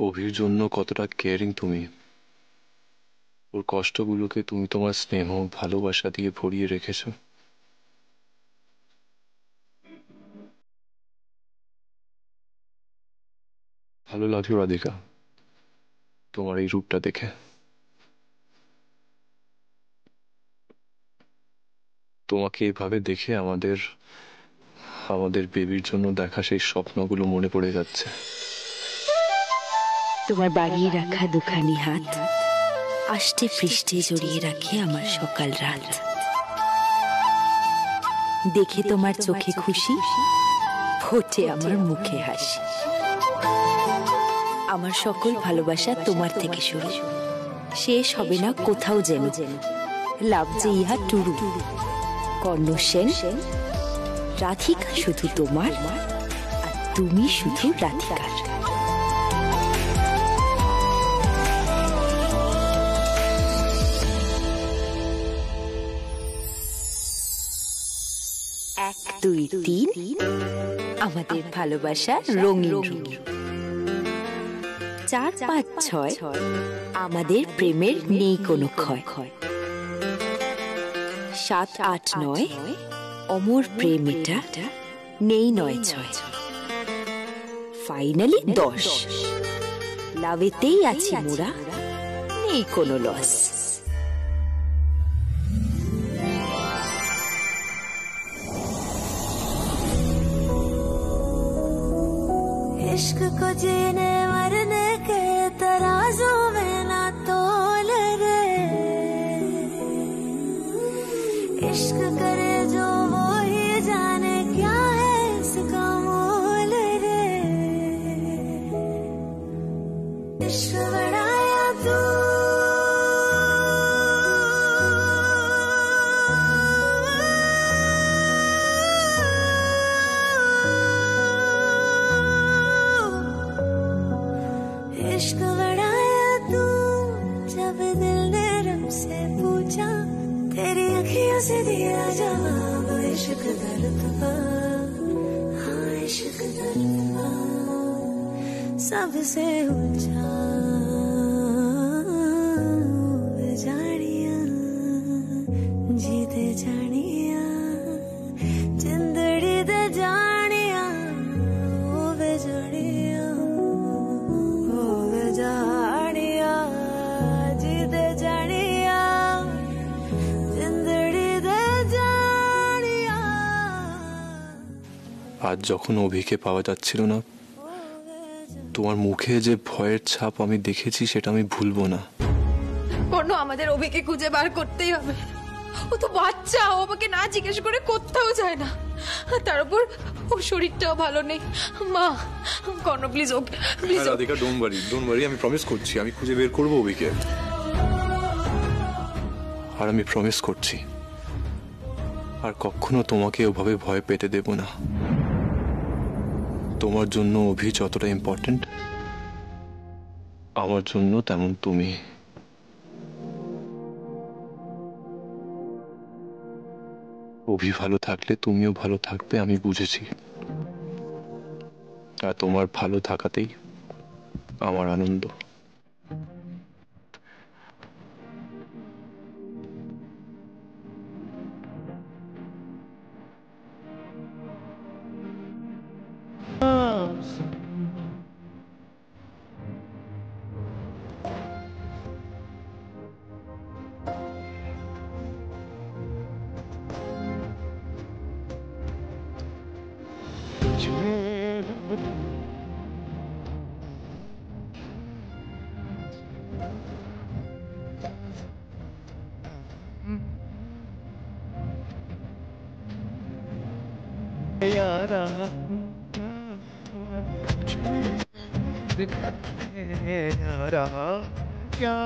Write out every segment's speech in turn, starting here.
অভির জন্য কতটা কেয়ারিং তুমি, ওর কষ্টগুলোকে তুমি তোমার স্নেহ ভালোবাসা দিয়ে ভরিয়ে রেখেছো। ভালো লাগলো রাধিকা তোমার এই রূপটা দেখে। তোমাকে এভাবে দেখে আমাদের আমাদের বেবির জন্য দেখা সেই স্বপ্নগুলো মনে পড়ে যাচ্ছে। তোমার বাড়িয়ে রাখা দুখানি হাত আষ্টে পৃষ্ঠে জড়িয়ে রাখে আমার সকাল রাত। দেখে তোমার চোখে খুশি, ফোটে আমার মুখে হাসি। আমার সকল ভালোবাসা তোমার থেকে শুরু, শেষ হবে না কোথাও যেন। লাভ যে ইহা টুরু, কর্ণ সেন, রাধিকা শুধু তোমার, আর তুমি শুধু রাধিকার। এক দুই তিন, আমাদের ভালোবাসা রঙিন রঙিন। চার পাঁচ ছয়, আমাদের প্রেমের নেই কোনো ক্ষয়। সাত আট নয়, অমর প্রেম এটা নেই নয় ছয়। ফাইনালি 10, লাভেতেই আছি মোরা, নেই কোনো লস। इश्क को जीने मरने के तराजू में ना तोल रे। इश्क करे जो वो ही जाने क्या है इसका मोल रे। इश्क बढ़ाया तू इश्क बढ़ाया तू, जब दिल ने रब से पूछा तेरी अखियों से दिया जवाब। इश्क दर्द का, हाँ इश्क दर्द का सबसे ऊंचा जानिया, जीते जानिया जिंदड़ी दे जानिया, ओ वे जानिया जानिया, जीते जानिया जिंदड़ी दे जानिया। আজ যখন অভিকে পাওয়া যাচ্ছিল না, তোমার মুখে যে ভয়ের ছাপ আমি দেখেছি সেটা আমি ভুলবো না। কর্ণ, আমাদের অভিকে খুঁজে বার করতেই হবে। ও তো বাচ্চা, ও আমাকে না জিজ্ঞেস করে কোথাও যায় না। তার উপর ওর শরীরটাও ভালো নেই। মা, Karna please, okay please. Radhika don't worry, আমি প্রমিস করছি আমি খুঁজে বের করবো অভিকে। আর আমি প্রমিস করছি আর কখনো তোমাকে ওভাবে ভয় পেতে দেব না। তোমার জন্য অভি যতটা ইম্পর্টেন্ট, আমার জন্য তেমন তুমি। অভি ভালো থাকলে তুমিও ভালো থাকবে, আমি বুঝেছি। আর তোমার ভালো থাকাতেই আমার আনন্দ। यारा यारा क्या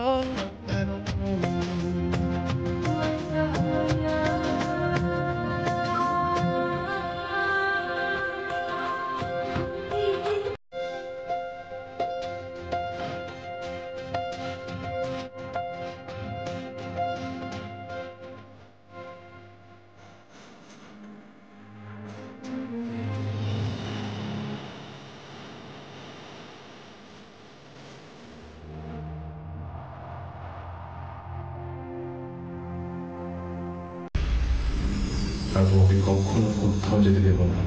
আর তোমাকে কখনো কোথাও যেতে দেবো না।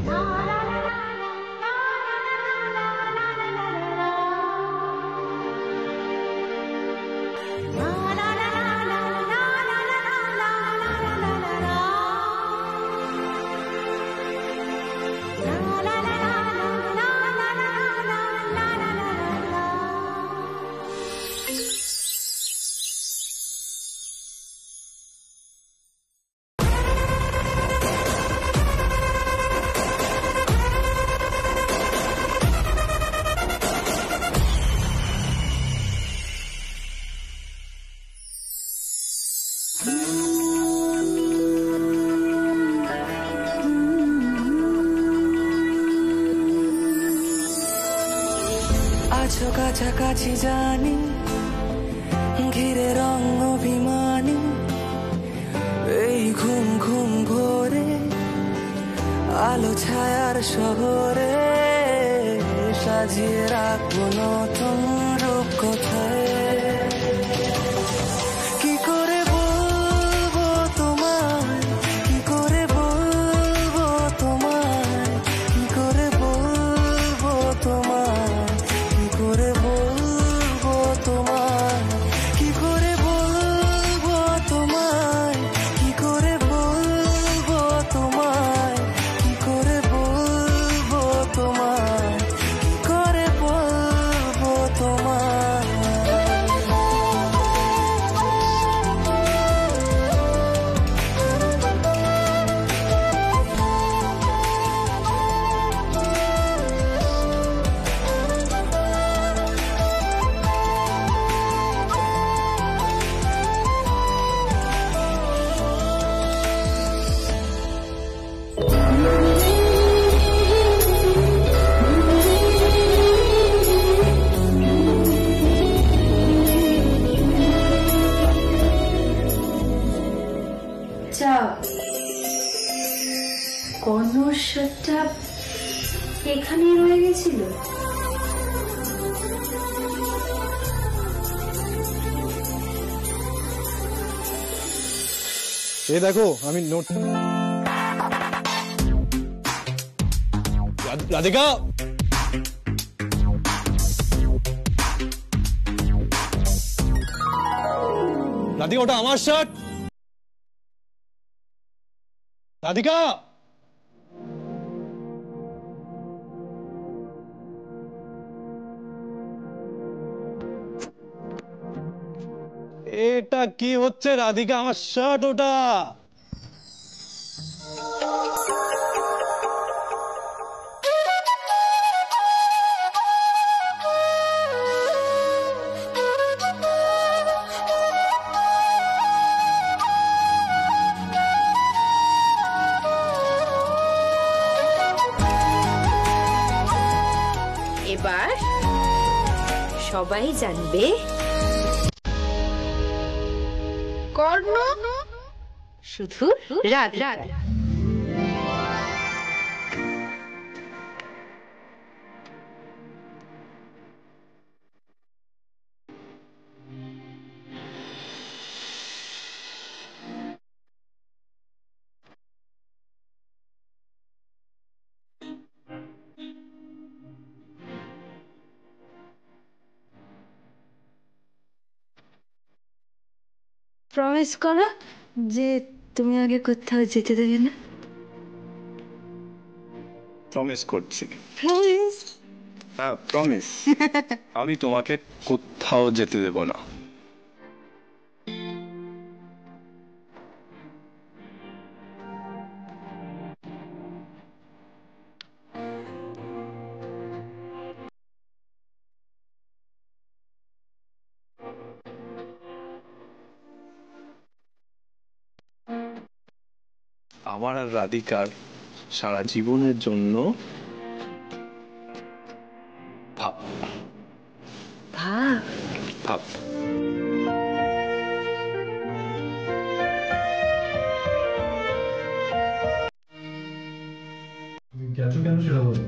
আছো কাছাকাছি জানি, ঘিরে রং অভিমানী, এই ঘুম ঘুম ভোরে আলো ছায়ার শহরে সাজিয়ে রাখবো নতুন রূপ কোথায়। কি করে বলবো তোমায়, কি করে বলবো তোমায়, কি করে বলবো তোমায়, কি করে বলবো তোমায়, কি করে বলবো তোমায়, কি করে বলবো তোমায়, কি করে বলবো তোমায়, কি করে বলবো তোমায়। কর্ণর শার্টটা এখানেই রয়ে গেছিল। এই দেখো আমি নোট। রাধিকা, রাধিকা ওটা আমার শার্ট। রাধিকা, এটা কি হচ্ছে রাধিকা? আমার শার্ট ওটা। এবার সবাই জানবে কর্ণ শুধু রাত রাত। প্রমিস করো যে তুমি আগে কোথাও যেতে দেবে না। প্রমিস করছি। প্রমিস? হ্যাঁ প্রমিস। আমি তোমাকে কোথাও যেতে দেব না। আমার আর রাধিকার সারা জীবনের জন্য ভাব ভাব ভাব। গেছো কেন সেটা বলো।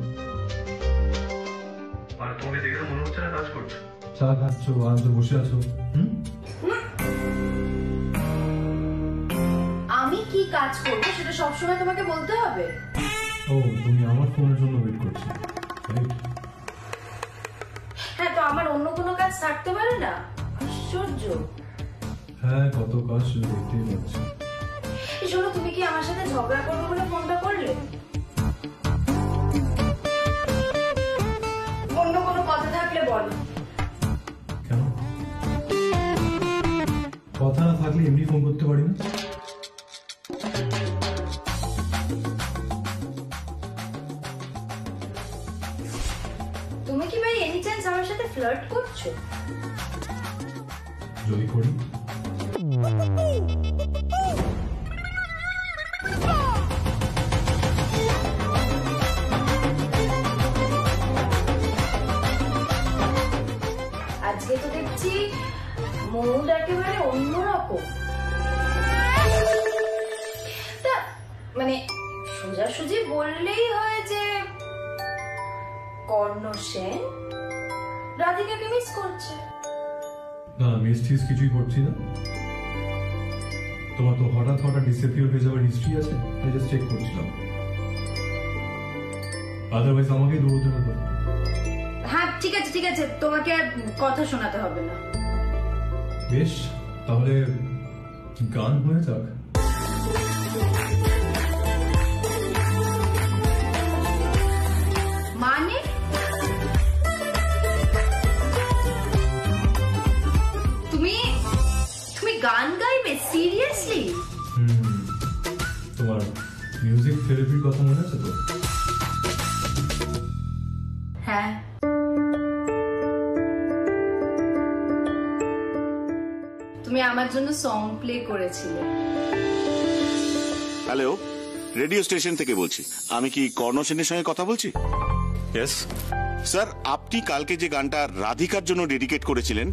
আর তোমাকে দেখে মনে হচ্ছে না কাজ করছো। চা খাচ্ছ, আরামসে বসে আছো। আমি কি কি কাজ করবো সেটা সবসময় তোমাকে বলতে হবে? ও তুমি আমার ফোনের জন্য ওয়েট করছো, রাইট? হ্যাঁ, তো আমার অন্য কোনো কাজ থাকতে পারে না? আশ্চর্য। হ্যাঁ, কত কাজ শুধু দেখতেই পাচ্ছি। শোনো, তুমি কি আমার সাথে ঝগড়া করবে বলে ফোনটা করলে? অন্য কোনো কথা থাকলে বলো। কেন কথা না থাকলে এমনি ফোন করতে পারি না? তুমি কি ভাই এনি চান্স আমার সাথে ফ্লার্ট করছো? যদি করি আজকে তো দেখছি মুড একেবারে অন্যরকম। তা মানে সোজাসুজি বললেই হয় যে কর্ণ সেন রাধিকাকে মিস করছে। না, মিস টিস কিছুই করছি না। তোমার তো হঠাৎ হঠাৎ ডিসঅ্যাপিয়ার হয়ে যাওয়ার হিস্ট্রি আছে, তাই জাস্ট চেক করছিলাম। আদারওয়াইজ আমাকে দৌড়তে হবে। হ্যাঁ ঠিক আছে ঠিক আছে, তোমাকে আর কথা শোনাতে হবে না। বেশ, তাহলে গান হয়ে যাক। মানে তুমি তুমি গান গাইবে সিরিয়াসলি? তোমার মিউজিক থেরাপির কথা মনে আছে তো? হ্যাঁ। তুমি আমার জন্য সং প্লে করেছিলে। হ্যালো, রেডিও স্টেশন থেকে বলছি। আমি কি কর্ণ সেনের সঙ্গে কথা বলছি? ইয়েস স্যার, আপনি কালকে যে গানটা রাধিকার জন্য ডেডিকেট করেছিলেন,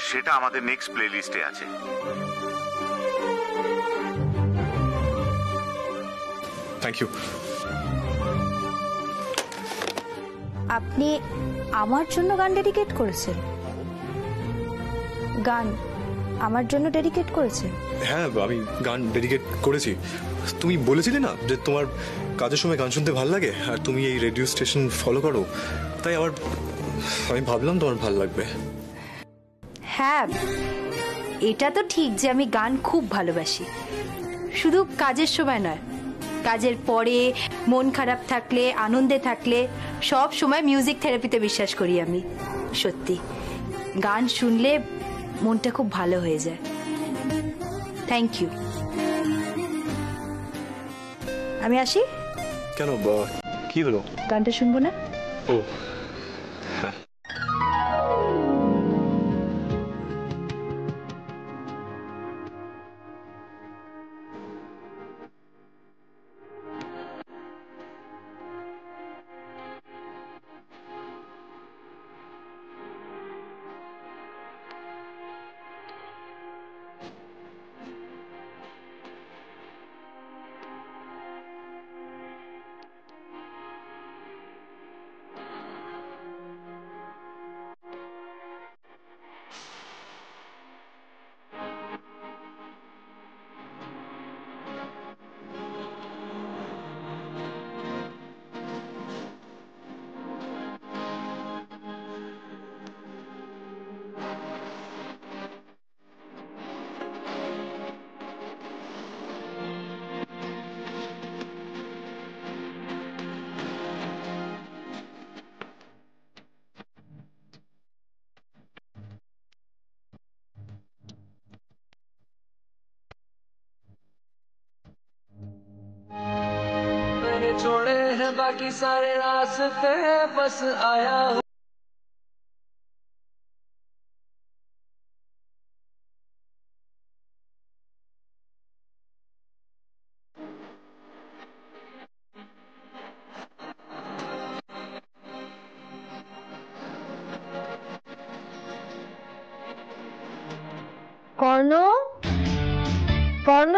সেটা আমাদের নেক্সট প্লে লিস্টে আছে। Thank you. আপনি আমার জন্য গান ডেডিকেট করেছেন? গান আমার জন্য ডেডিকেট করেছেন? হ্যাঁ, আমি গান ডেডিকেট করেছি। তুমি বলেছিলে না যে তোমার কাজের সময় গান শুনতে ভালো লাগে, আর তুমি এই রেডিও স্টেশন ফলো করো, তাই আমি ভাবলাম তোমার ভালো লাগবে। হ্যাঁ, এটা তো ঠিক যে আমি গান খুব ভালোবাসি, শুধু কাজের সময় নয়, কাজের পরে, মন খারাপ থাকলে, আনন্দে থাকলে, সব সময় মিউজিক থেরাপিতে বিশ্বাস করি আমি। সত্যি গান শুনলে মনটা খুব ভালো হয়ে যায়। Thank you. আমি আসি। কেন, কি হলো? গানটা শুনবো না? ও छोड़े हैं बाकी सारे रास्ते, बस आया हूँ। কর্ণ, কর্ণ,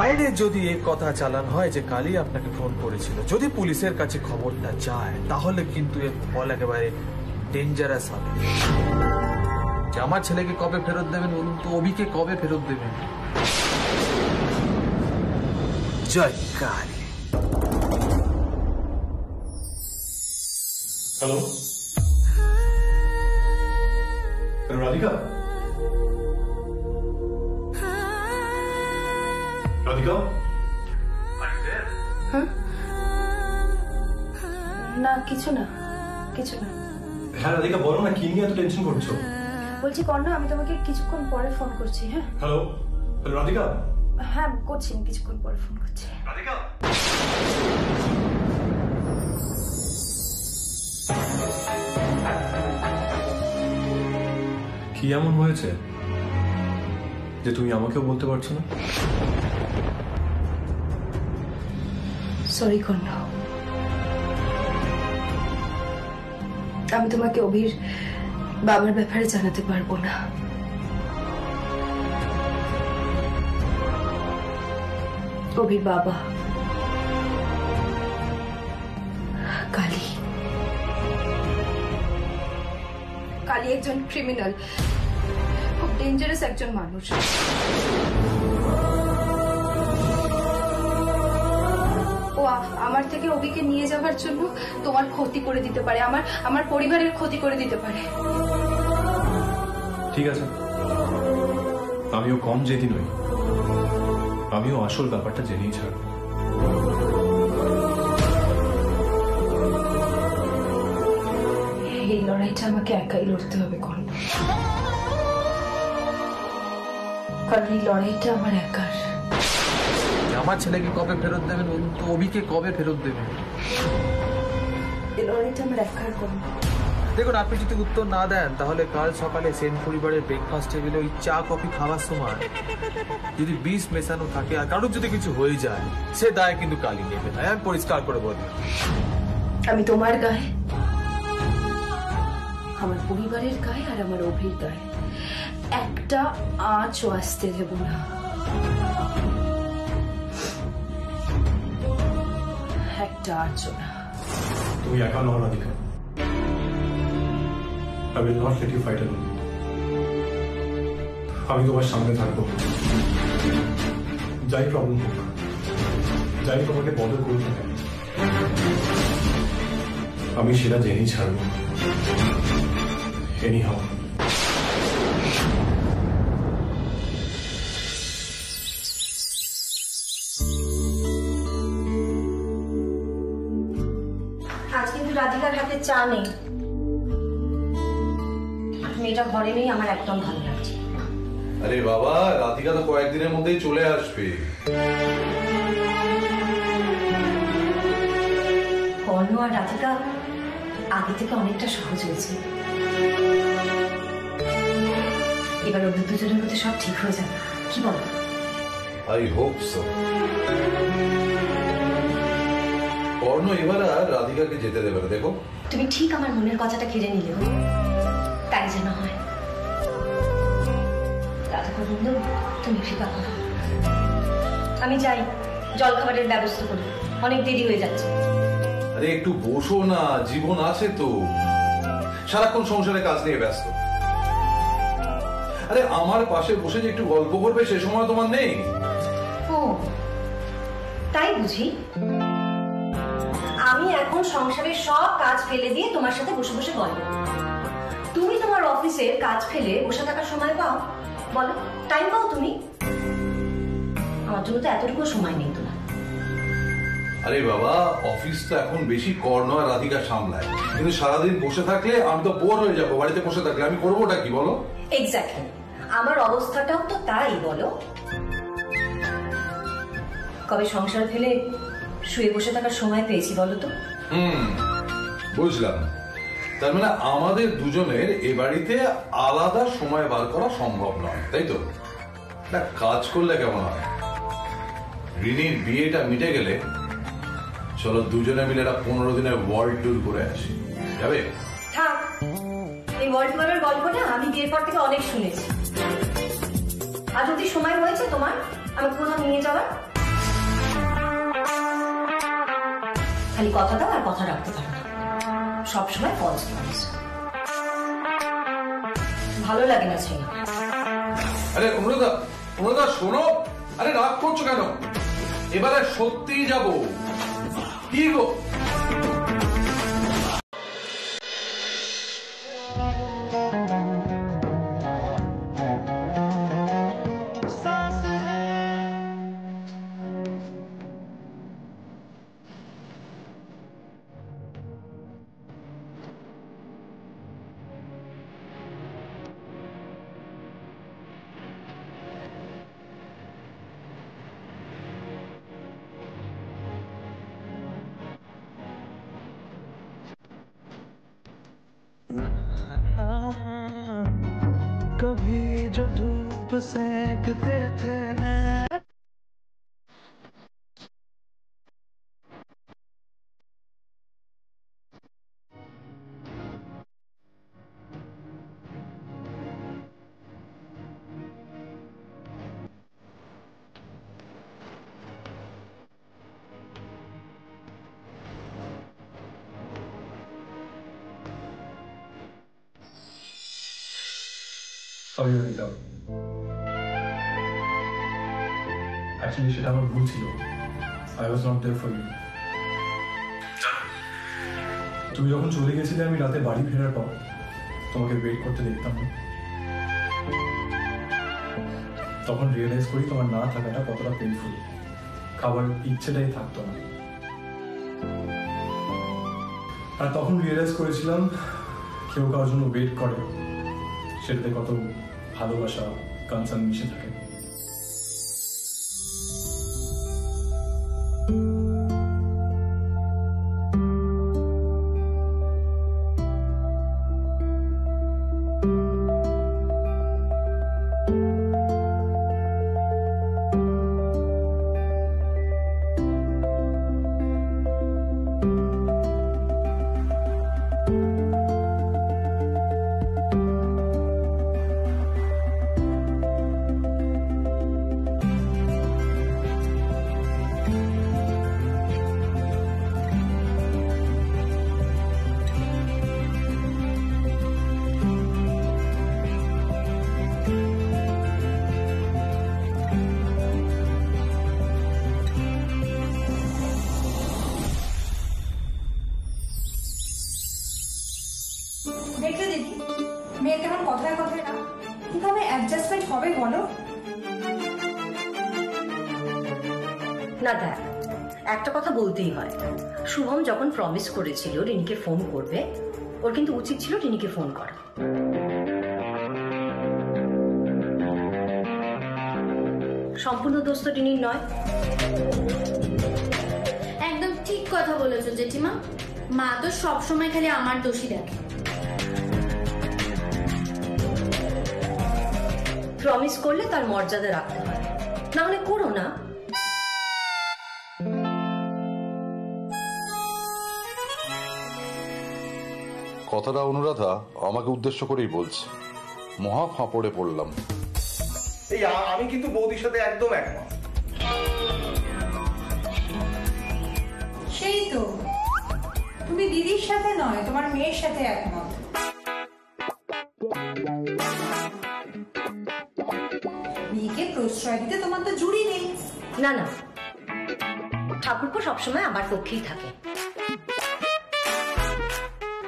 বাইরে যদি এই কথা চালান হয় যে কালী আপনাকে ফোন করেছিল, যদি পুলিশের কাছে খবরটা যায়, তাহলে কিন্তু এর ফল একেবারে ডেঞ্জারাস হবে। যে আমার ছেলেকে কবে ফেরত দেবেন বলুন তো, অভিকে কবে ফেরত দেবেন? জয় কালী। হ্যালো রাধিকা, রাধিকা, না কিছু না, কিছু না। হ্যাঁ রাধিকা বলো না, কি নিয়ে এত টেনশন করছো? বলছি কর্ণ, আমি তোমাকে কিছুক্ষণ পরে ফোন করছি। হ্যাঁ হ্যালো রাধিকা। হ্যাঁ করছি, আমি কিছুক্ষণ পরে ফোন করছি। রাধিকা কি এমন হয়েছে যে তুমি আমাকেও বলতে পারছো না? সরি কর্ণ, আমি তোমাকে অভির বাবার ব্যাপারে জানাতে পারবো না। অভির বাবা কালী, কালী একজন ক্রিমিনাল, খুব ডেঞ্জারাস একজন মানুষ। ও আমার থেকে অভিকে নিয়ে যাওয়ার জন্য তোমার ক্ষতি করে দিতে পারে, আমার পরিবারের ক্ষতি করে দিতে পারে। ঠিক আছে, আমিও কম জেদি নই, আমিও আসল ব্যাপারটা জেনেই ছাড়ব। এই লড়াইটা আমাকে একাই লড়তে হবে কর্ণ, কারণ এই লড়াইটা আমার একার। আমার ছেলেকে কবে ফেরত দেবেন বলুন তো, অভিকে কবে ফেরত দেবেন? এই লড়াইটা আমার একার কর্ণ। দেখুন, আপনি যদি উত্তর না দেন তাহলে কাল সকালে সেন পরিবারের ব্রেকফাস্ট টেবিলে ওই চা কফি খাওয়ার সময় যদি বিষ মেশানো থাকে আর কারোর যদি কিছু হয়ে যায়, সে দায় কিন্তু কালী নেবে না। আমি পরিষ্কার করে বলি, আমি তোমার গায়ে, আমার পরিবারের গায়ে আর আমার অভির গায়ে একটা আঁচও আসতে দেব না। একটা আঁচও না। তুমি একা নও Radhika, I will not let you fight alone. আমি তোমার সামনে থাকবো, যাই প্রবলেম হোক, যাই তোমাকে বদল করুক না কেন, আমি সেটা জেনেই ছাড়বো। Anyhow. আজ কিন্তু রাধিকার হাতে চা নেই, মেয়েটা ঘরে নেই, আমার একদম ভালো লাগছে। আরে বাবা, রাধিকা তো কয়েকদিনের মধ্যেই চলে আসবে। কর্ণ আর রাধিকা আগে থেকে অনেকটা সহজ হয়েছে, এবার ওদের দুজনের মধ্যে সব ঠিক হয়ে যাবে, কি বলো? I hope so. কর্ণ এবার আর রাধিকাকে যেতে দেবে না। দেখো, তুমি ঠিক আমার মনের কথাটা কেড়ে নিলেও তাই যেন হয়। রাধিকা বন্ধু, তুমি ফিকা করো, আমি যাই জলখাবারের ব্যবস্থা করি, অনেক দেরি হয়ে যাচ্ছে। আরে একটু বসো না, জীবন আছে তো, সারাক্ষণ সংসারে কাজ নিয়ে ব্যস্ত। আরে আমার পাশে বসে যে একটু গল্প করবে সে সময় তোমার নেই। ও তাই বুঝি? আমি এখন সংসারের সব কাজ ফেলে দিয়ে তোমার সাথে বসে বসে গল্প, তুমি তোমার অফিসের কাজ ফেলে বসে থাকার সময় পাও? বলো, টাইম পাও তুমি? আমার জন্য তো এতটুকু সময় নেই তোমার। আরে বাবা, অফিস তো এখন বেশি কর্ণ আর রাধিকা সামলায়, কিন্তু সারাদিন বসে থাকলে আমি তো বোর হয়ে যাবো। বাড়িতে বসে থাকলে আমি করবোটা কি বলো? এক্স্যাক্টলি, আমার অবস্থাটাও তো তাই। বলো, কবে সংসার ফেলে শুয়ে বসে থাকার সময় পেয়েছি বলো তো? বুঝলাম। তার মানে আমাদের দুজনের এ বাড়িতে আলাদা সময় বার করা সম্ভব নয়, তাই তো? না, কাজ করলে কেমন হয়? রিনির বিয়েটা মিটে গেলে চলো দুজনে মিলে একটা 15 দিনের ওয়ার্ল্ড ট্যুর করে আসি, যাবে? থাক, এই ওয়ার্ল্ড ট্যুরের গল্পটা আমি বিয়ের পর থেকে অনেক শুনেছি। আর যদি সময় হয়েছে তোমার আমাকে কোথাও নিয়ে যাওয়ার, খালি কথা দাও আর কথা রাখতে পারো না, সবসময় ফলস প্রমিস। ভালো লাগে না ছেলে। আরে অনুরাধা শোনো, আরে রাগ করছো কেন? এবারে সত্যিই যাবো। কি গো? कभी जो धूप सेकते थे नैन সরি অনিতা, অ্যাকচুয়ালি সেটা আমার ভুল ছিল। I was not there for you. তুমি যখন চলে গেছিলে আমি রাতে বাড়ি ফেরার পর তোমাকে ওয়েট করতে দেখতাম না। তখন রিয়েলাইজ করি তোমার না থাকাটা কতটা পেইনফুল। খাবার ইচ্ছেটাই থাকতো না। আর তখন রিয়েলাইজ করেছিলাম কেউ কারোর জন্য ওয়েট করে সেটাতে কত ভালোবাসা কনসার্ন মিশে থাকে। দেখলে দিদি, মেয়ে কেমন কথায় কথায় না কিভাবে অ্যাডজাস্টমেন্ট হবে বলো? না দেখ, একটা কথা বলতেই হয়, শুভম যখন প্রমিস করেছিল রিনিকে ফোন করবে, ওর কিন্তু উচিত ছিল রিনিকে ফোন করা। সম্পূর্ণ দোষ তো রিনির নয়। একদম ঠিক কথা বলেছো জেঠিমা। মা তো সবসময় খালি আমার দোষী দেখে। প্রমিস করলে তার মর্যাদা রাখতে হয়, না হলে করো না। কথাটা অনুরাধা আমাকে উদ্দেশ্য করেই বলছে। মহা ফাঁপড়ে পড়লাম। এই আমি কিন্তু বৌদির সাথে একদম একমত। সেই তো, তুমি দিদির সাথে নয়, তোমার মেয়ের সাথে একমত। মেয়েকে প্রশ্রয় দিতে তোমার তো জুড়ি নেই। না না, ঠাকুরপো সবসময় আমার পক্ষেই থাকে,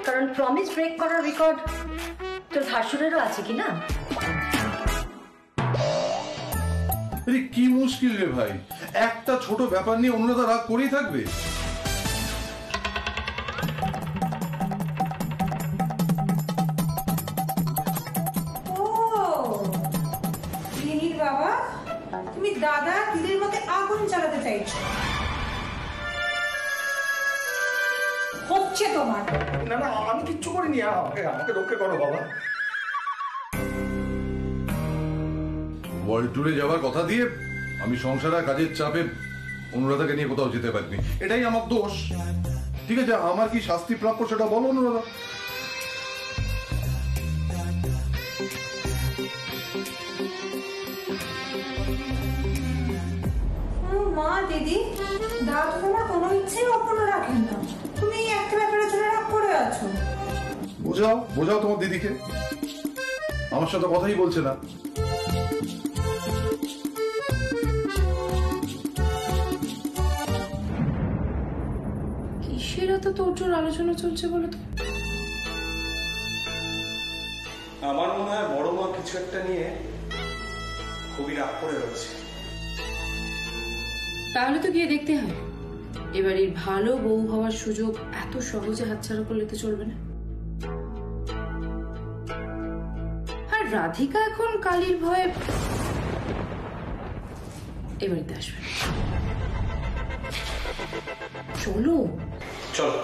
কারণ প্রমিস ব্রেক করার রেকর্ড তোর ভাসুরেরও আছে কি না? কি মুশকিল রে ভাই, একটা ছোট ব্যাপার নিয়ে অনুরাধা রাগ করেই থাকবে। বাবা, তুমি দাদা দিদির মধ্যে আগুন চালাতে চাইছো, হচ্ছে তোমার। না না, আমি কিচ্ছু করিনি, আমাকে রক্ষা করো বাবা। ওয়ার্ল্ড ট্যুরে যাওয়ার কথা দিয়ে আমি সংসার আর কাজের চাপে অনুরাধাকে নিয়ে কোথাও যেতে পারিনি, এটাই আমার দোষ। ঠিক আছে, আমার কি শাস্তি প্রাপ্য সেটা বলো অনুরাধা। মা দিদি, দাদু তোমার কোনো ইচ্ছেই অপূর্ণ রাখেন না। আছো? বোঝাও বোঝাও তোমার দিদিকে, আমার সাথে কথাই বলছে না। কিসের এত তোর আলোচনা চলছে বলো তো? আমার মনে হয় বড় মা কিছু একটা নিয়ে খুবই রাগ করে রয়েছে। তাহলে তো গিয়ে দেখতে হয়। এবারের ভালো বউ হওয়ার সুযোগ এত সহজে হাতছাড়া করলে তো চলবে না। আর রাধিকা এখন কালীর ভয়ে এবারেতে আসবে। চলো চলো।